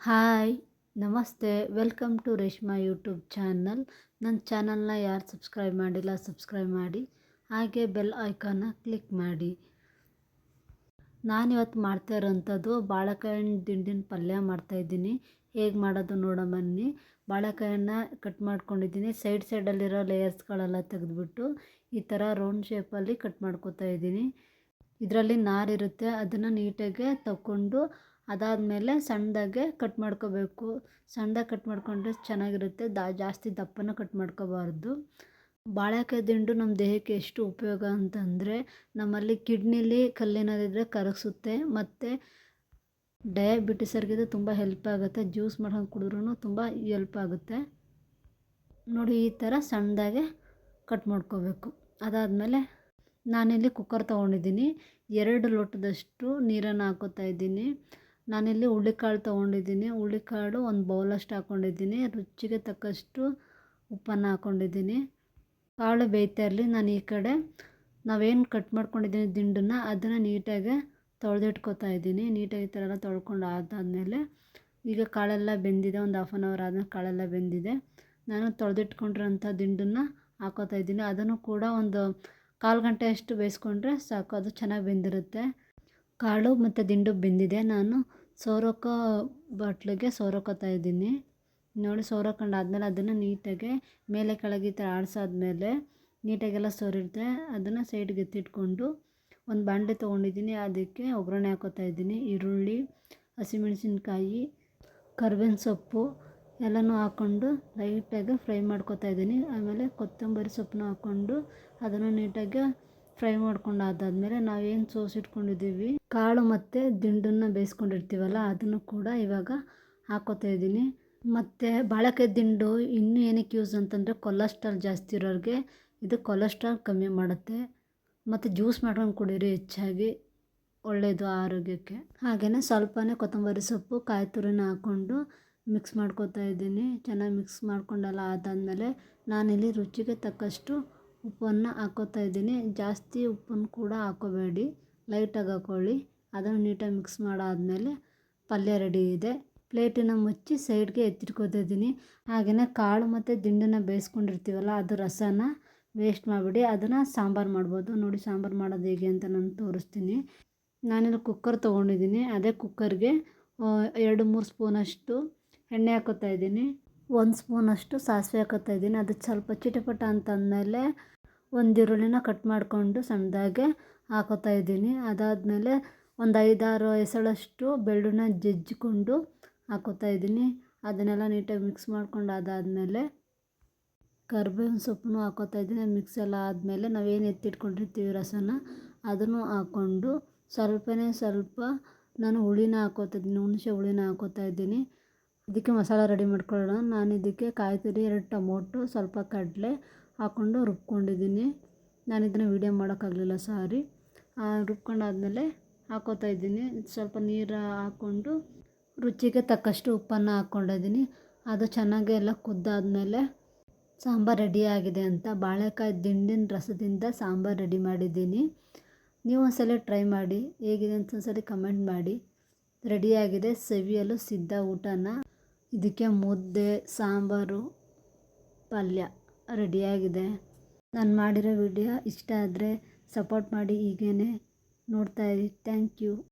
Hi ನಮಸ್ತೆ welcome to Reshma YouTube channel. ನನ್ನ ಚಾನಲ್ನ ಯಾರು ಸಬ್ಸ್ಕ್ರೈಬ್ ಮಾಡಿಲ್ಲ ಸಬ್ಸ್ಕ್ರೈಬ್ ಮಾಡಿ, ಹಾಗೆ ಬೆಲ್ ಐಕಾನ್ನ ಕ್ಲಿಕ್ ಮಾಡಿ. ನಾನಿವತ್ತು ಮಾಡ್ತಾ ಇರೋಂಥದ್ದು ಬಾಳೆಕಾಯಿನ ದಿಂಡಿನ ಪಲ್ಯ ಮಾಡ್ತಾಯಿದ್ದೀನಿ. ಹೇಗೆ ಮಾಡೋದು ನೋಡೋ ಬನ್ನಿ. ಬಾಳೆಕಾಯನ್ನು ಕಟ್ ಮಾಡ್ಕೊಂಡಿದ್ದೀನಿ. ಸೈಡಲ್ಲಿರೋ ಲೇಯರ್ಸ್ಗಳೆಲ್ಲ ತೆಗೆದುಬಿಟ್ಟು ಈ ಥರ ರೌಂಡ್ ಶೇಪಲ್ಲಿ ಕಟ್ ಮಾಡ್ಕೊತಾ ಇದ್ದೀನಿ. ಇದರಲ್ಲಿ ನಾರಿರುತ್ತೆ, ಅದನ್ನು ನೀಟಾಗಿ ತಗೊಂಡು ಅದಾದಮೇಲೆ ಸಣ್ಣದಾಗೆ ಕಟ್ ಮಾಡ್ಕೋಬೇಕು. ಸಣ್ಣದಾಗಿ ಕಟ್ ಮಾಡ್ಕೊಂಡ್ರೆ ಚೆನ್ನಾಗಿರುತ್ತೆ, ಜಾಸ್ತಿ ದಪ್ಪನ ಕಟ್ ಮಾಡ್ಕೋಬಾರ್ದು. ಬಾಳೆಕಾಯಿ ದಿಂಡು ನಮ್ಮ ದೇಹಕ್ಕೆ ಎಷ್ಟು ಉಪಯೋಗ ಅಂತಂದರೆ, ನಮ್ಮಲ್ಲಿ ಕಿಡ್ನಿಲಿ ಕಲ್ಲೇನಾದಿದ್ರೆ ಕರಗಿಸುತ್ತೆ, ಮತ್ತು ಡಯಾಬಿಟಿಸರ್ಗೆ ತುಂಬ ಹೆಲ್ಪ್ ಆಗುತ್ತೆ. ಜ್ಯೂಸ್ ಮಾಡ್ಕೊಂಡು ಕುಡಿದ್ರೂ ತುಂಬ ಹೆಲ್ಪ್ ಆಗುತ್ತೆ. ನೋಡಿ, ಈ ಥರ ಸಣ್ಣದಾಗೆ ಕಟ್ ಮಾಡ್ಕೋಬೇಕು. ಅದಾದಮೇಲೆ ನಾನಿಲ್ಲಿ ಕುಕ್ಕರ್ ತೊಗೊಂಡಿದ್ದೀನಿ. 2 ಲೋಟದಷ್ಟು ನೀರನ್ನು ಹಾಕೋತಾ ಇದ್ದೀನಿ. ನಾನಿಲ್ಲಿ ಹುಳ್ಳಿಕಾಳು ತೊಗೊಂಡಿದ್ದೀನಿ. ಹುಳ್ಳಿಕಾಳು ಒಂದು ಬೌಲಷ್ಟು ಹಾಕ್ಕೊಂಡಿದ್ದೀನಿ. ರುಚಿಗೆ ತಕ್ಕಷ್ಟು ಉಪ್ಪನ್ನು ಹಾಕ್ಕೊಂಡಿದ್ದೀನಿ. ಕಾಳು ಬೇಯ್ತಾ ಇರಲಿ. ನಾನು ಈ ಕಡೆ ನಾವೇನು ಕಟ್ ಮಾಡ್ಕೊಂಡಿದ್ದೀನಿ ದಿಂಡನ್ನು, ಅದನ್ನು ನೀಟಾಗಿ ತೊಳೆದಿಟ್ಕೊತಾ ಇದ್ದೀನಿ. ನೀಟಾಗಿ ಈ ಥರ ಎಲ್ಲ ತೊಳ್ಕೊಂಡು ಆದಾದಮೇಲೆ ಈಗ ಕಾಳೆಲ್ಲ ಬೆಂದಿದೆ. ಒಂದು ಹಾಫ್ ಆನ್ ಅವರ್ ಆದಮೇಲೆ ಕಾಳೆಲ್ಲ ಬೆಂದಿದೆ. ನಾನು ತೊಳೆದಿಟ್ಕೊಂಡಿರೋಂಥ ದಿಂಡನ್ನು ಹಾಕೋತಾ ಇದ್ದೀನಿ. ಅದನ್ನು ಕೂಡ ಒಂದು 1/4 ಗಂಟೆ ಅಷ್ಟು ಬೇಯಿಸ್ಕೊಂಡ್ರೆ ಸಾಕು, ಅದು ಚೆನ್ನಾಗಿ ಬೆಂದಿರುತ್ತೆ. ಕಾಳು ಮತ್ತು ದಿಂಡು ಬೆಂದಿದೆ. ನಾನು ಸೋರೋಕೋ ಬಾಟ್ಲಿಗೆ ಸೋರೋಕೋತಾ ಇದ್ದೀನಿ. ನೋಡಿ, ಸೋರೋಕೊಂಡಾದ್ಮೇಲೆ ಅದನ್ನು ನೀಟಾಗಿ ಮೇಲೆ ಕೆಳಗೆ ಈ ಥರ ಆಡಿಸಾದ್ಮೇಲೆ ನೀಟಾಗೆಲ್ಲ ಸೋರಿರುತ್ತೆ. ಅದನ್ನು ಸೈಡ್ಗೆ ಎತ್ತಿಟ್ಕೊಂಡು ಒಂದು ಬಾಣಲೆ ತೊಗೊಂಡಿದ್ದೀನಿ. ಅದಕ್ಕೆ ಒಗ್ಗರಣೆ ಹಾಕೋತಾ ಇದ್ದೀನಿ. ಈರುಳ್ಳಿ, ಹಸಿಮೆಣಸಿನ್ಕಾಯಿ, ಕರ್ಬೇವಿನ ಸೊಪ್ಪು ಎಲ್ಲನೂ ಹಾಕ್ಕೊಂಡು ಲೈಟಾಗಿ ಫ್ರೈ ಮಾಡ್ಕೊತಾ ಇದ್ದೀನಿ. ಆಮೇಲೆ ಕೊತ್ತಂಬರಿ ಸೊಪ್ಪನ್ನು ಹಾಕ್ಕೊಂಡು ಅದನ್ನು ನೀಟಾಗಿ ಫ್ರೈ ಮಾಡ್ಕೊಂಡು ಆದಾದಮೇಲೆ ನಾವೇನು ಸೋಸಿಟ್ಕೊಂಡಿದ್ದೀವಿ ಕಾಳು ಮತ್ತು ದಿಂಡನ್ನು ಬೇಯಿಸ್ಕೊಂಡಿರ್ತೀವಲ್ಲ, ಅದನ್ನು ಕೂಡ ಇವಾಗ ಹಾಕ್ಕೋತಾ ಇದ್ದೀನಿ. ಮತ್ತು ಬಾಳೆಕಾಯಿ ದಿಂಡು ಇನ್ನೂ ಏನಕ್ಕೆ ಯೂಸ್ ಅಂತಂದರೆ, ಕೊಲೆಸ್ಟ್ರಾಲ್ ಜಾಸ್ತಿ ಇರೋರಿಗೆ ಇದು ಕೊಲೆಸ್ಟ್ರಾಲ್ ಕಮ್ಮಿ ಮಾಡುತ್ತೆ. ಮತ್ತು ಜ್ಯೂಸ್ ಮಾಡ್ಕೊಂಡು ಕುಡೀರಿ, ಹೆಚ್ಚಾಗಿ ಒಳ್ಳೆಯದು ಆರೋಗ್ಯಕ್ಕೆ. ಹಾಗೆಯೇ ಸ್ವಲ್ಪನೇ ಕೊತ್ತಂಬರಿ ಸೊಪ್ಪು, ಕಾಯಿ ತುರಿನ ಹಾಕ್ಕೊಂಡು ಮಿಕ್ಸ್ ಮಾಡ್ಕೊತಾ ಇದ್ದೀನಿ. ಚೆನ್ನಾಗಿ ಮಿಕ್ಸ್ ಮಾಡ್ಕೊಂಡೆಲ್ಲ ಆದಾದಮೇಲೆ ನಾನಿಲ್ಲಿ ರುಚಿಗೆ ತಕ್ಕಷ್ಟು ಉಪ್ಪನ್ನು ಹಾಕ್ಕೋತಾ ಇದ್ದೀನಿ. ಜಾಸ್ತಿ ಉಪ್ಪನ್ನು ಕೂಡ ಹಾಕ್ಕೋಬೇಡಿ, ಲೈಟಾಗಿ ಹಾಕ್ಕೊಳ್ಳಿ. ಅದನ್ನು ನೀಟಾಗಿ ಮಿಕ್ಸ್ ಮಾಡಾದಮೇಲೆ ಪಲ್ಯ ರೆಡಿ ಇದೆ. ಪ್ಲೇಟನ್ನು ಮುಚ್ಚಿ ಸೈಡ್ಗೆ ಎತ್ತಿಟ್ಕೊತಾ ಇದ್ದೀನಿ. ಹಾಗೆಯೇ ಕಾಳು ಮತ್ತು ದಿಂಡನ್ನು ಬೇಯಿಸ್ಕೊಂಡಿರ್ತೀವಲ್ಲ, ಅದು ರಸನ ವೇಸ್ಟ್ ಮಾಡಿಬಿಡಿ, ಅದನ್ನು ಸಾಂಬಾರು ಮಾಡ್ಬೋದು. ನೋಡಿ, ಸಾಂಬಾರು ಮಾಡೋದು ಹೇಗೆ ಅಂತ ನಾನು ತೋರಿಸ್ತೀನಿ. ನಾನಿಲ್ಲಿ ಕುಕ್ಕರ್ ತೊಗೊಂಡಿದ್ದೀನಿ. ಅದೇ ಕುಕ್ಕರ್ಗೆ 2-3 ಸ್ಪೂನಷ್ಟು ಎಣ್ಣೆ ಹಾಕೋತಾ ಇದ್ದೀನಿ. 1 ಸ್ಪೂನಷ್ಟು ಸಾಸಿವೆ ಹಾಕೋತಾ ಇದ್ದೀನಿ. ಅದು ಸ್ವಲ್ಪ ಚಿಟಪಟ ಅಂತಂದಮೇಲೆ ಒಂದು ಈರುಳ್ಳಿನ ಕಟ್ ಮಾಡಿಕೊಂಡು ಸಣ್ಣದಾಗೆ ಹಾಕೋತಾ ಇದ್ದೀನಿ. ಅದಾದಮೇಲೆ ಒಂದು 5-6 ಎಸಳಷ್ಟು ಬೆಳ್ಳುಳ್ಳಿನ ಜಜ್ಜಿಕೊಂಡು ಹಾಕೋತಾ ಇದ್ದೀನಿ. ಅದನ್ನೆಲ್ಲ ನೀಟಾಗಿ ಮಿಕ್ಸ್ ಮಾಡ್ಕೊಂಡು ಅದಾದಮೇಲೆ ಕರ್ಬೇವಿನ ಸೊಪ್ಪನ್ನು ಹಾಕೋತಾ ಇದ್ದೀನಿ. ಮಿಕ್ಸ್ ಎಲ್ಲ ಆದಮೇಲೆ ನಾವೇನು ಎತ್ತಿಟ್ಕೊಂಡಿರ್ತೀವಿ ರಸನ, ಅದನ್ನು ಹಾಕ್ಕೊಂಡು ಸ್ವಲ್ಪ ನಾನು ಹುಳಿನ ಹಾಕೋತಾ ಇದ್ದೀನಿ. ಹುಣಸೆ ಹುಳಿನ ಹಾಕೋತಾ ಇದ್ದೀನಿ. ಇದಕ್ಕೆ ಮಸಾಲ ರೆಡಿ ಮಾಡ್ಕೊಳ್ಳೋಣ. ನಾನು ಇದಕ್ಕೆ ಕಾಯಿ ತುರಿ, 2 ಟೊಮೊಟೊ, ಸ್ವಲ್ಪ ಕಡಲೆ ಹಾಕ್ಕೊಂಡು ರುಬ್ಕೊಂಡಿದ್ದೀನಿ. ನಾನು ಇದನ್ನು ವೀಡಿಯೋ ಮಾಡೋಕ್ಕಾಗಲಿಲ್ಲ, ಸಾರಿ. ರುಬ್ಕೊಂಡಾದ್ಮೇಲೆ ಹಾಕೋತಾ ಇದ್ದೀನಿ. ಸ್ವಲ್ಪ ನೀರು ಹಾಕ್ಕೊಂಡು ರುಚಿಗೆ ತಕ್ಕಷ್ಟು ಉಪ್ಪನ್ನು ಹಾಕ್ಕೊಂಡಿದ್ದೀನಿ. ಅದು ಚೆನ್ನಾಗಿ ಎಲ್ಲ ಕುದ್ದಾದಮೇಲೆ ಸಾಂಬಾರು ರೆಡಿಯಾಗಿದೆ ಅಂತ ಬಾಳೆಕಾಯಿ ದಿಂಡಿನ ರಸದಿಂದ ಸಾಂಬಾರು ರೆಡಿ ಮಾಡಿದ್ದೀನಿ. ನೀವು ಒಂದ್ಸಲ ಟ್ರೈ ಮಾಡಿ, ಹೇಗಿದೆ ಅಂತ ಒಂದ್ಸಲ ಕಮೆಂಟ್ ಮಾಡಿ. ರೆಡಿಯಾಗಿದೆ, ಸವಿಯಲು ಸಿದ್ಧ ಊಟನ. ಇದಕ್ಕೆ ಮುದ್ದೆ, ಸಾಂಬಾರು, ಪಲ್ಯ ರೆಡಿಯಾಗಿದೆ. ನಾನು ಮಾಡಿರೋ ವಿಡಿಯೋ ಇಷ್ಟ ಆದರೆ ಸಪೋರ್ಟ್ ಮಾಡಿ, ಹೀಗೇ ನೋಡ್ತಾಯಿರಿ. Thank you.